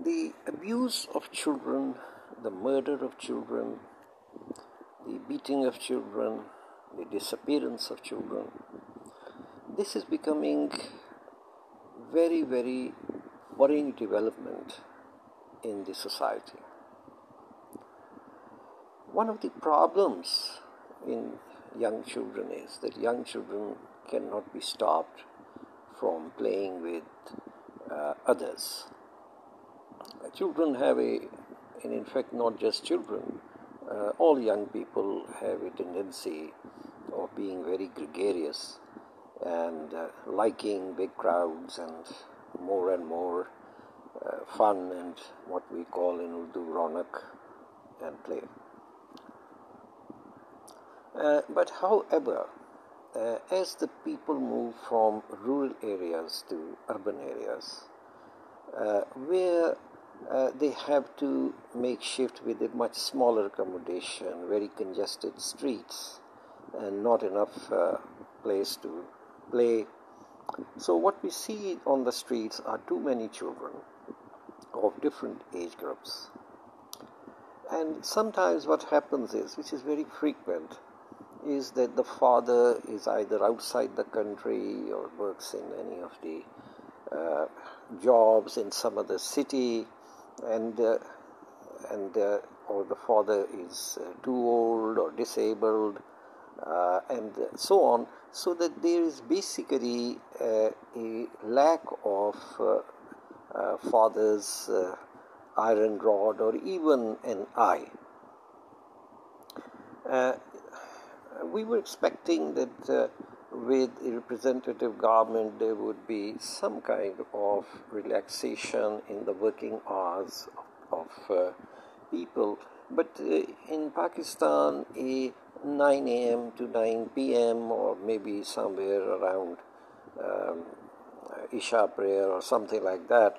The abuse of children, the murder of children, the beating of children, the disappearance of children, this is becoming very, very worrying development in the society. One of the problems in young children is that young children cannot be stopped from playing with others. Children have and in fact not just children, all young people have a tendency of being very gregarious and liking big crowds and more fun and what we call in Urdu ronak and play. But however, as the people move from rural areas to urban areas, where they have to make shift with a much smaller accommodation, very congested streets, and not enough place to play. So what we see on the streets are too many children of different age groups. And sometimes what happens is, which is very frequent, is that the father is either outside the country or works in any of the jobs in some other city, or the father is too old or disabled, and so on, so that there is basically a lack of father's iron rod or even an eye. We were expecting that with a representative government there would be some kind of relaxation in the working hours of people, but in Pakistan a 9 a.m. to 9 p.m. or maybe somewhere around Isha prayer or something like that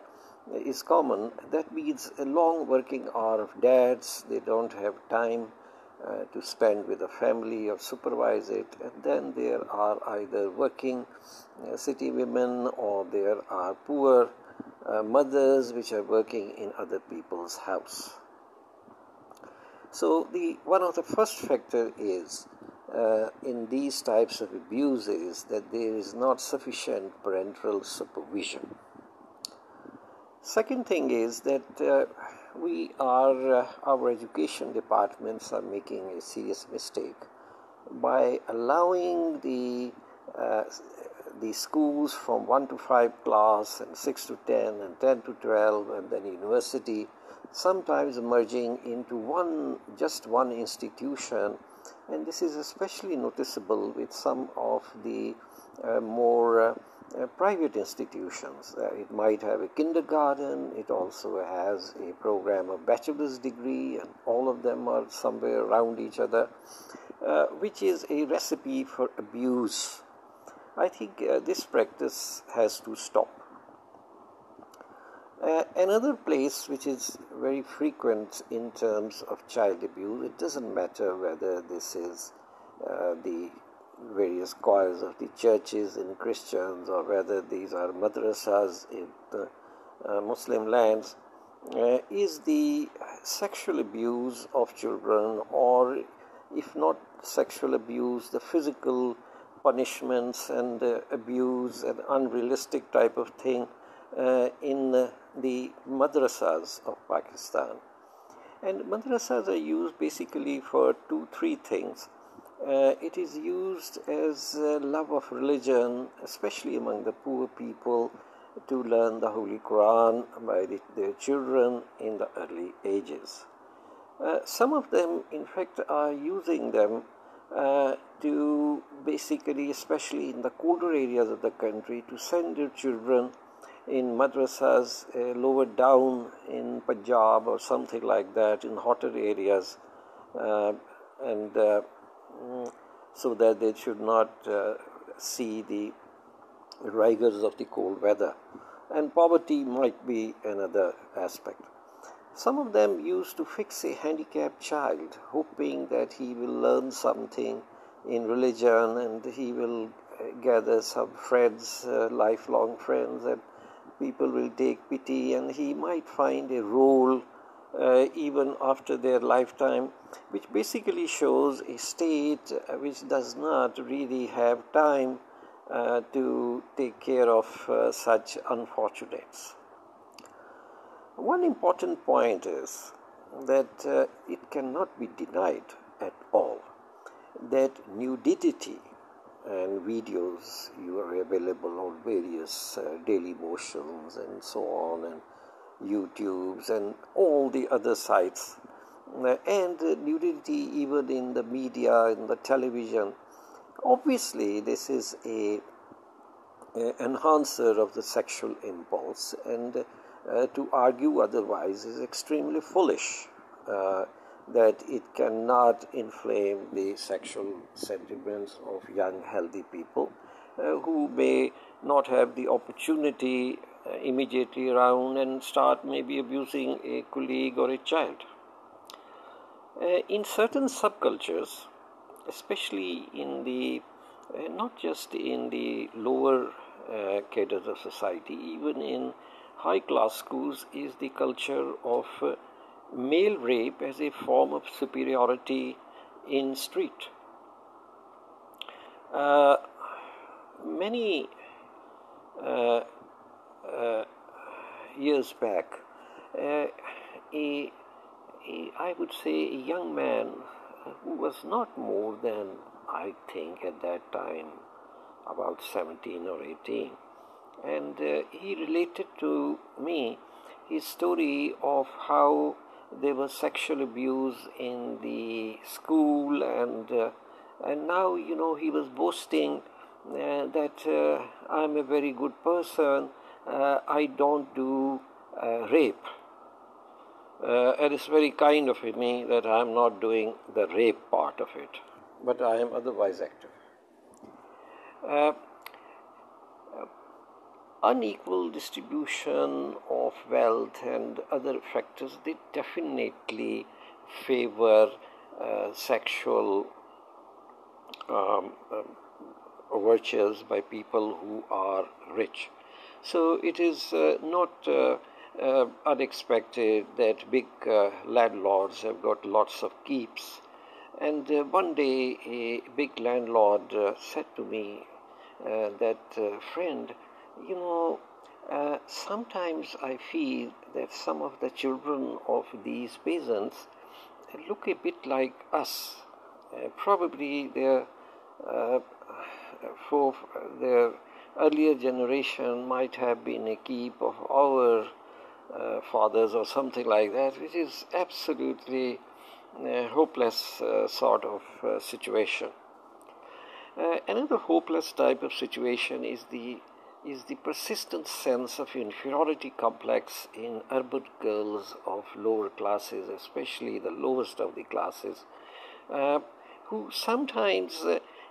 is common. That means a long working hour of dads. They don't have time to spend with the family or supervise it, and then there are either working city women or there are poor mothers which are working in other people's house. So one of the first factor is in these types of abuses that there is not sufficient parental supervision. Second thing is that our education departments are making a serious mistake by allowing the schools from 1 to 5 class and 6 to 10 and 10 to 12 and then university sometimes merging into just one institution, and this is especially noticeable with some of the more private institutions. It might have a kindergarten, it also has a program of bachelor's degree, and all of them are somewhere around each other, which is a recipe for abuse. I think this practice has to stop. Another place which is very frequent in terms of child abuse, it doesn't matter whether this is the various choirs of the churches in Christians or whether these are madrasas in the Muslim lands, is the sexual abuse of children, or if not sexual abuse, the physical punishments and abuse and unrealistic type of thing in the madrasas of Pakistan. And madrasas are used basically for 2-3 things. It is used as love of religion, especially among the poor people, to learn the Holy Quran by their children in the early ages. Some of them, in fact, are using them to basically, especially in the colder areas of the country, to send their children in madrasas lower down in Punjab or something like that, in hotter areas, so that they should not see the rigors of the cold weather. And poverty might be another aspect. Some of them used to fix a handicapped child, hoping that he will learn something in religion and he will gather some friends, lifelong friends, and people will take pity, and he might find a role even after their lifetime, which basically shows a state which does not really have time to take care of such unfortunates. One important point is that it cannot be denied at all that nudity and videos you are available on various Daily Motions and so on, and YouTubes and all the other sites, and nudity even in the media, in the television. Obviously, this is a enhancer of the sexual impulse, and to argue otherwise is extremely foolish. That it cannot inflame the sexual sentiments of young, healthy people who may not have the opportunity immediately around and start maybe abusing a colleague or a child. In certain subcultures, especially in the not just in the lower cadres of society, even in high class schools, is the culture of male rape as a form of superiority in street. Many years back, I would say a young man who was not more than, I think at that time, about 17 or 18, and he related to me his story of how there was sexual abuse in the school, and now he was boasting that I'm a very good person, I don't do rape. And it's very kind of me that I'm not doing the rape part of it, but I am otherwise active. Unequal distribution of wealth and other factors, they definitely favor sexual virtues by people who are rich. So it is not unexpected that big landlords have got lots of keeps. And one day a big landlord said to me that, friend, sometimes I feel that some of the children of these peasants look a bit like us. Probably their earlier generation might have been a keep of our fathers or something like that, which is absolutely hopeless sort of situation. Another hopeless type of situation is the persistent sense of inferiority complex in urban girls of lower classes, especially the lowest of the classes, who sometimes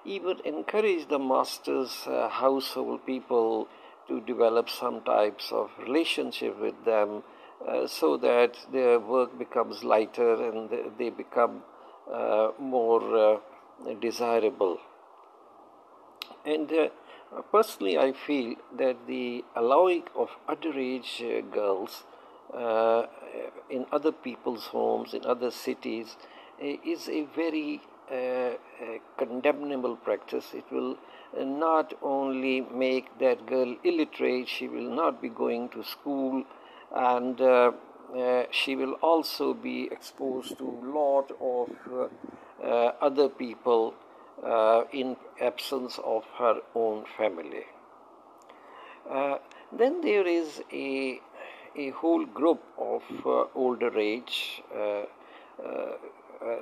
even encourage the master's household people to develop some types of relationship with them so that their work becomes lighter and they become more desirable. And personally, I feel that the allowing of underage girls in other people's homes, in other cities, is a very condemnable practice. It will not only make that girl illiterate, she will not be going to school, and she will also be exposed to a lot of other people in absence of her own family. Then there is a whole group of older age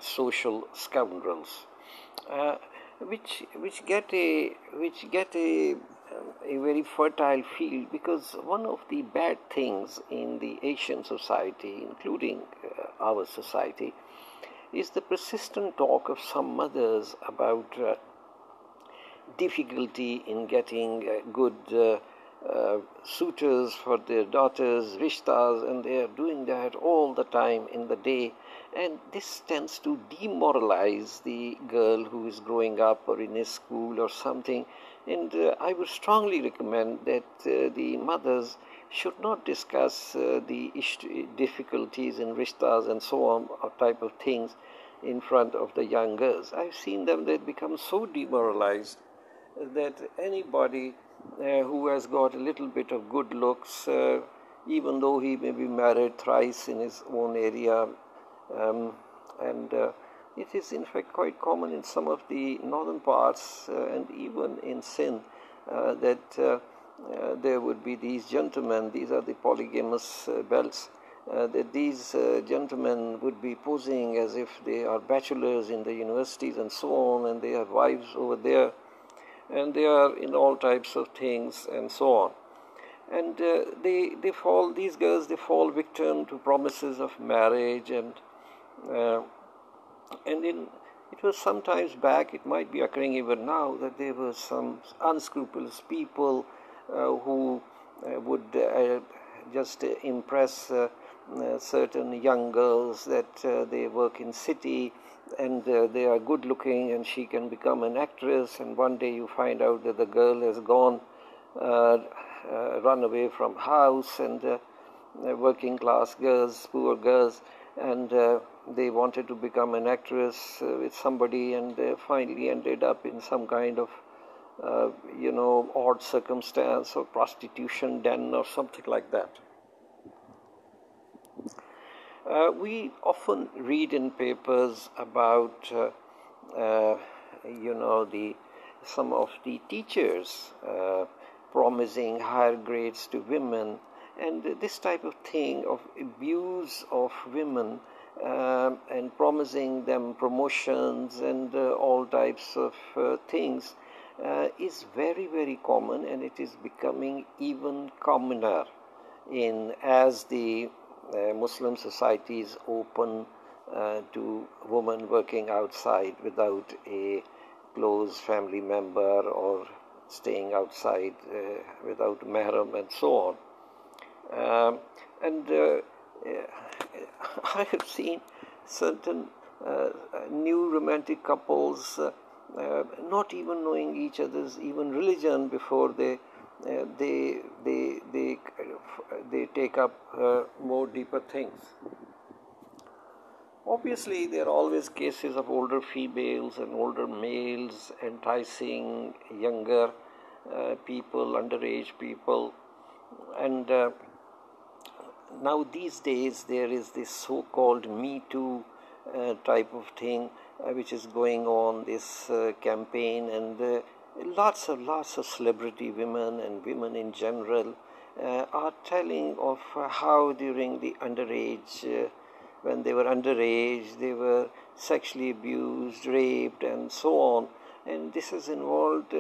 social scoundrels, which get a very fertile field, because one of the bad things in the Asian society, including our society, is the persistent talk of some mothers about difficulty in getting good suitors for their daughters, rishtas, and they are doing that all the time in the day. And this tends to demoralize the girl who is growing up or in a school or something. And I would strongly recommend that the mothers should not discuss the difficulties in rishtas and so on, or type of things in front of the young girls. I've seen them, they become so demoralized that anybody who has got a little bit of good looks, even though he may be married thrice in his own area, and it is in fact quite common in some of the northern parts and even in Sindh that there would be these gentlemen, these are the polygamous belts, that these gentlemen would be posing as if they are bachelors in the universities and so on, and they have wives over there, and they are in all types of things and so on. And these girls, they fall victim to promises of marriage, and it was sometimes back, it might be occurring even now, that there were some unscrupulous people who would just impress certain young girls that they work in city and they are good looking and she can become an actress, and one day you find out that the girl has gone run away from house, and working class girls, poor girls, and they wanted to become an actress with somebody, and they finally ended up in some kind of odd circumstance or prostitution den or something like that. We often read in papers about some of the teachers promising higher grades to women, and this type of thing of abuse of women and promising them promotions and all types of things is very, very common, and it is becoming even commoner as the Muslim societies open to women working outside without a close family member, or staying outside without mahram and so on. I have seen certain new romantic couples not even knowing each other's even religion before they take up more deeper things. Obviously, there are always cases of older females and older males enticing younger people, underage people, and now these days there is this so-called Me Too type of thing which is going on, this campaign, and lots of celebrity women and women in general are telling of how during the underage, when they were underage, they were sexually abused, raped, and so on. And this has involved,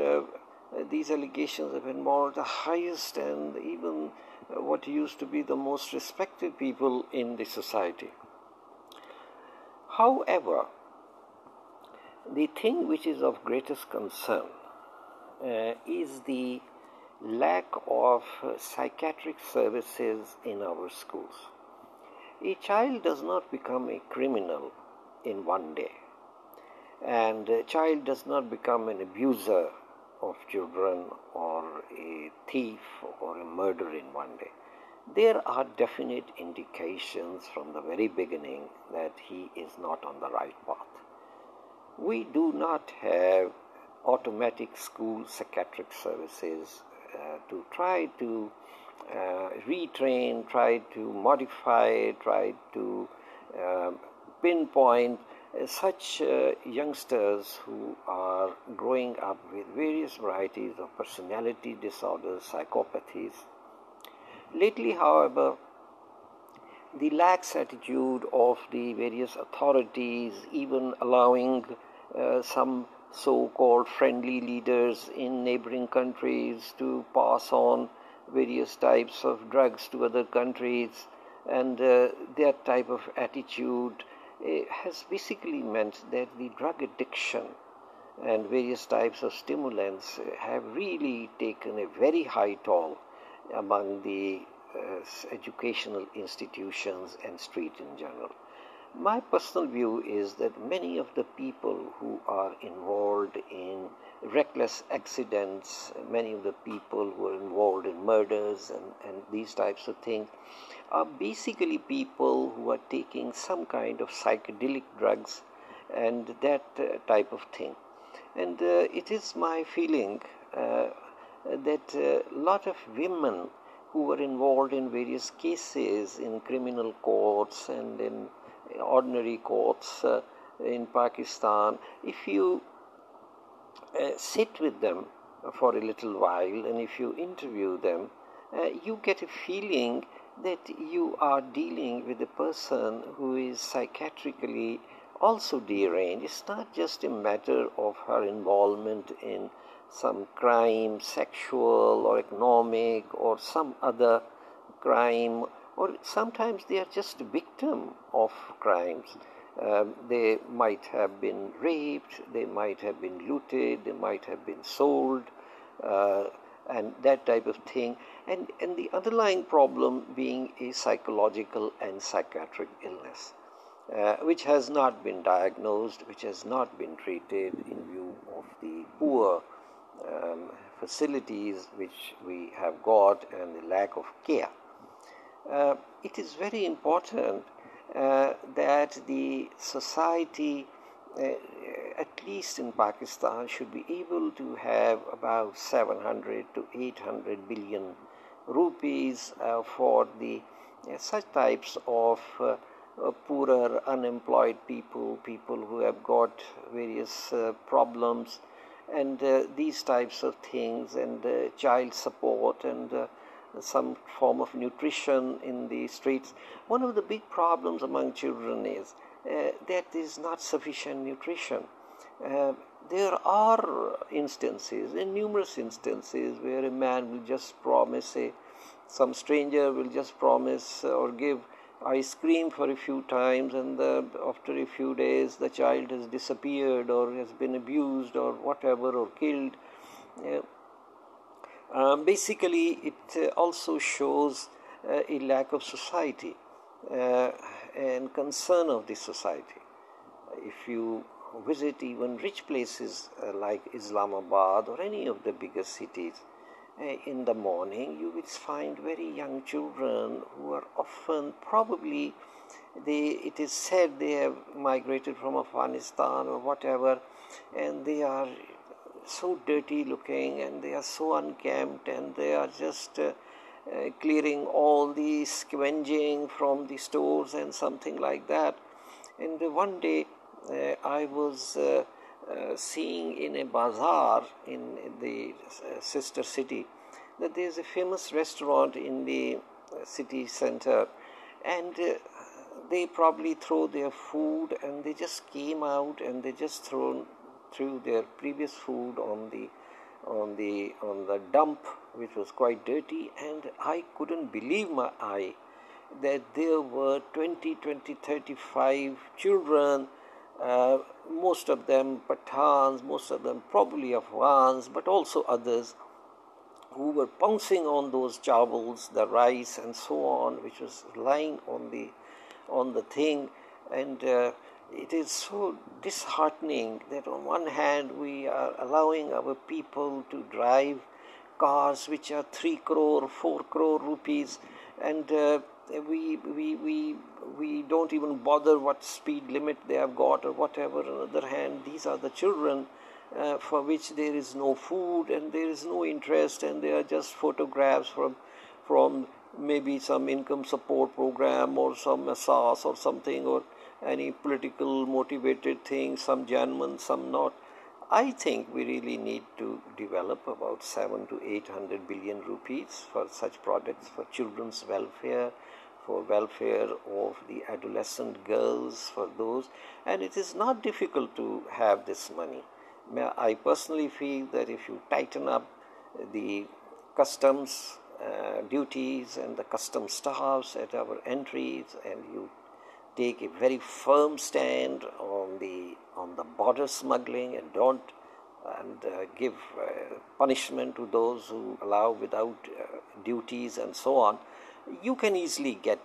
these allegations have involved the highest and even what used to be the most respected people in the society. However, the thing which is of greatest concern is the lack of psychiatric services in our schools. A child does not become a criminal in one day, and a child does not become an abuser of children or a thief or a murderer in one day. There are definite indications from the very beginning that he is not on the right path. We do not have automatic school psychiatric services to try to retrain, try to modify, try to pinpoint such youngsters who are growing up with various varieties of personality disorders, psychopathies. Lately, however, the lax attitude of the various authorities, even allowing some so-called friendly leaders in neighboring countries to pass on various types of drugs to other countries, and that type of attitude has basically meant that the drug addiction and various types of stimulants have really taken a very high toll among the educational institutions and street in general. My personal view is that many of the people who are involved in reckless accidents. Many of the people who are involved in murders and these types of things are basically people who are taking some kind of psychedelic drugs and that type of thing. And it is my feeling that a lot of women who were involved in various cases in criminal courts and in ordinary courts in Pakistan, if you sit with them for a little while and if you interview them, you get a feeling that you are dealing with a person who is psychiatrically also deranged. It's not just a matter of her involvement in some crime, sexual or economic or some other crime, or sometimes they are just a victim of crimes. They might have been raped, they might have been looted, they might have been sold, and that type of thing. And the underlying problem being a psychological and psychiatric illness, which has not been diagnosed, which has not been treated in view of the poor facilities which we have got and the lack of care. It is very important that the society, at least in Pakistan, should be able to have about 700 to 800 billion rupees for the such types of poorer, unemployed people, people who have got various problems, and these types of things, and child support, and some form of nutrition in the streets. One of the big problems among children is that there is not sufficient nutrition. There are instances, in numerous instances, where a man will just promise, some stranger will just promise or give ice cream for a few times, and after a few days the child has disappeared or has been abused or whatever, or killed. Basically, it also shows a lack of society and concern of the society. If you visit even rich places like Islamabad or any of the bigger cities, in the morning you will find very young children who are often, probably, it is said they have migrated from Afghanistan or whatever, and they are so dirty looking and they are so unkempt, and they are just clearing all the scavenging from the stores and something like that. And one day I was seeing in a bazaar in the sister city that there is a famous restaurant in the city center, and they probably throw their food, and they just came out and they just threw their previous food on the dump, which was quite dirty. And I couldn't believe my eye that there were 20, 35 children, most of them Pathans, most of them probably Afghans, but also others, who were pouncing on those chawals, the rice and so on, which was lying on the thing. And it is so disheartening that on one hand we are allowing our people to drive cars which are 3 crore, 4 crore rupees, and we don't even bother what speed limit they have got or whatever. On the other hand, these are the children for which there is no food and there is no interest, and they are just photographs from maybe some income support program or some SAS or something, or any political motivated thing, some genuine, some not. I think we really need to develop about 7 to 800 billion rupees for such products, for children's welfare, for welfare of the adolescent girls, for those. And it is not difficult to have this money. I personally feel that if you tighten up the customs duties and the custom staffs at our entries, and you take a very firm stand on the border smuggling, and don't give punishment to those who allow without duties and so on, you can easily get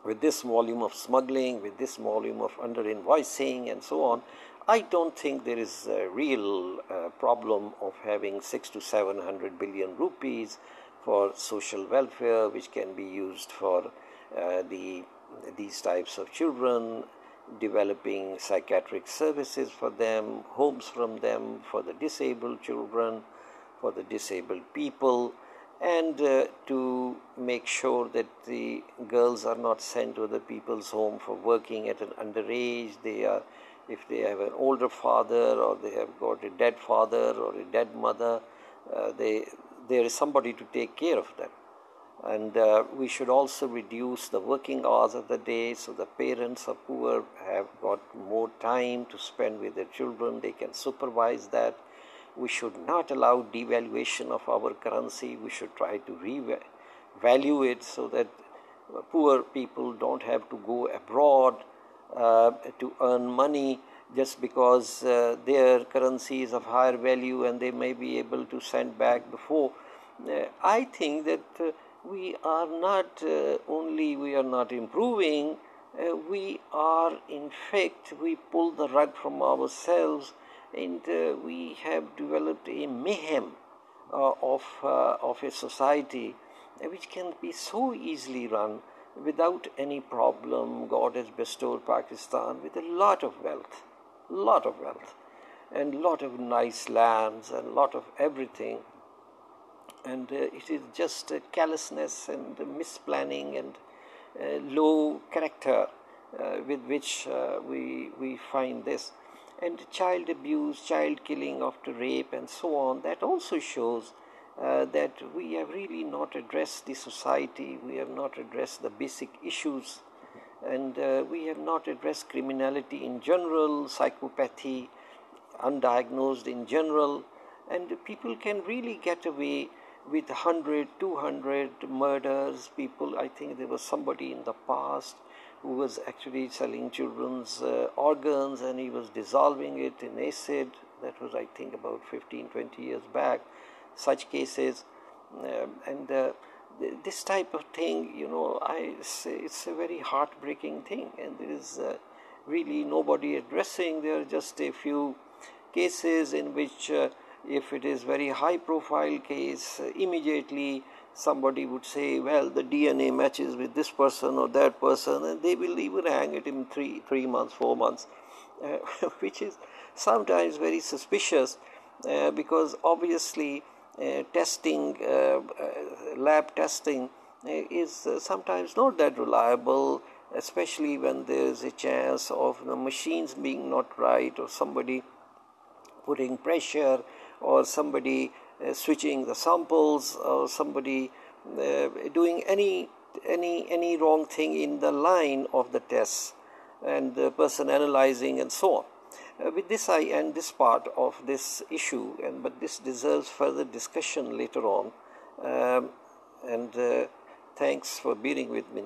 with this volume of smuggling, with this volume of under invoicing and so on, I don't think there is a real problem of having 6 to 700 billion rupees for social welfare, which can be used for these types of children, developing psychiatric services for them, homes from them for the disabled children, for the disabled people, and to make sure that the girls are not sent to other people's home for working at an underage. If they have an older father, or they have got a dead father or a dead mother, there is somebody to take care of them. And we should also reduce the working hours of the day, so the parents of poor have got more time to spend with their children. They can supervise that. We should not allow devaluation of our currency. We should try to revalue it so that poor people don't have to go abroad to earn money just because their currency is of higher value and they may be able to send back before. I think that we are not improving, we are in fact, we pull the rug from ourselves, and we have developed a mayhem of a society which can be so easily run without any problem. God has bestowed Pakistan with a lot of wealth, and lot of nice lands and lot of everything. And it is just callousness and misplanning and low character with which we find this. And child abuse, child killing after rape and so on, that also shows that we have really not addressed the society, we have not addressed the basic issues, and we have not addressed criminality in general, psychopathy, undiagnosed in general, and people can really get away with 100, 200 murders. People, I think there was somebody in the past who was actually selling children's organs, and he was dissolving it in acid. That was, I think, about 15, 20 years back. Such cases, and this type of thing, it's a very heartbreaking thing, and there is really nobody addressing. There are just a few cases in which if it is very high profile case, immediately somebody would say, well, the DNA matches with this person or that person, and they will even hang it in 3 months, 4 months, which is sometimes very suspicious because obviously testing, lab testing is sometimes not that reliable, especially when there is a chance of the machines being not right, or somebody putting pressure, or somebody switching the samples, or somebody doing any wrong thing in the line of the tests, and the person analyzing and so on. With this I end this part of this issue, but this deserves further discussion later on, and thanks for bearing with me.